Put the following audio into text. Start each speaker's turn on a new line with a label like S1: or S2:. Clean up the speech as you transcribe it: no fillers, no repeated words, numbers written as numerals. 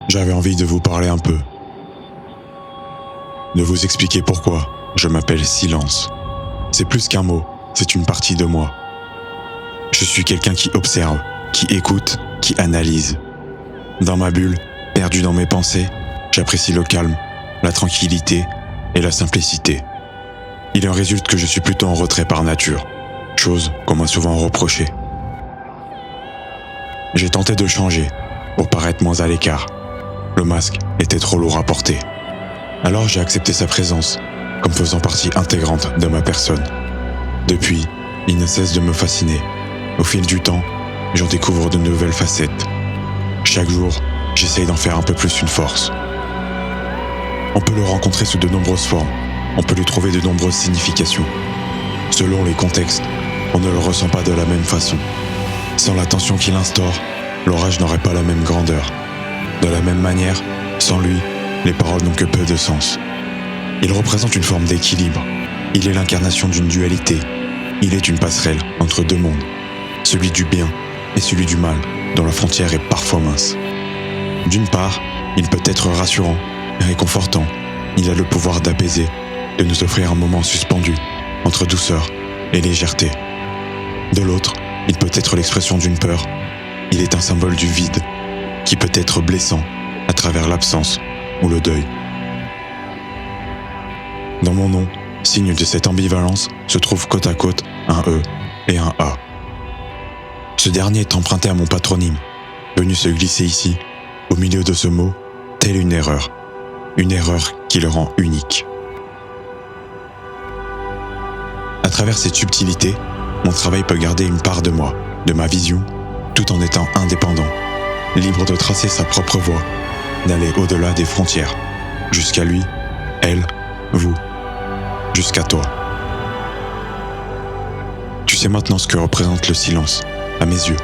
S1: J'avais envie de vous parler un peu, de vous expliquer pourquoi je m'appelle Silence. C'est plus qu'un mot, c'est une partie de moi. Je suis quelqu'un qui observe, qui écoute, qui analyse. Dans ma bulle, perdu dans mes pensées, j'apprécie le calme, la tranquillité et la simplicité. Il en résulte que je suis plutôt en retrait par nature, chose qu'on m'a souvent reprochée. J'ai tenté de changer, pour paraître moins à l'écart. Le masque était trop lourd à porter. Alors j'ai accepté sa présence, comme faisant partie intégrante de ma personne. Depuis, il ne cesse de me fasciner. Au fil du temps, j'en découvre de nouvelles facettes. Chaque jour, j'essaye d'en faire un peu plus une force. On peut le rencontrer sous de nombreuses formes, on peut lui trouver de nombreuses significations. Selon les contextes, on ne le ressent pas de la même façon. Sans la tension qu'il instaure, l'orage n'aurait pas la même grandeur. De la même manière, sans lui, les paroles n'ont que peu de sens. Il représente une forme d'équilibre. Il est l'incarnation d'une dualité. Il est une passerelle entre deux mondes, celui du bien et celui du mal, dont la frontière est parfois mince. D'une part, il peut être rassurant, réconfortant. Il a le pouvoir d'apaiser, de nous offrir un moment suspendu, entre douceur et légèreté. De l'autre, il peut être l'expression d'une peur. Il est un symbole du vide, qui peut être blessant à travers l'absence ou le deuil. Dans mon nom, signe de cette ambivalence, se trouve côte à côte un E et un A. Ce dernier est emprunté à mon patronyme, venu se glisser ici, au milieu de ce mot, telle une erreur qui le rend unique. À travers cette subtilité, mon travail peut garder une part de moi, de ma vision, tout en étant indépendant, libre de tracer sa propre voie, d'aller au-delà des frontières, jusqu'à lui, elle, vous, jusqu'à toi. Tu sais maintenant ce que représente le silence, à mes yeux.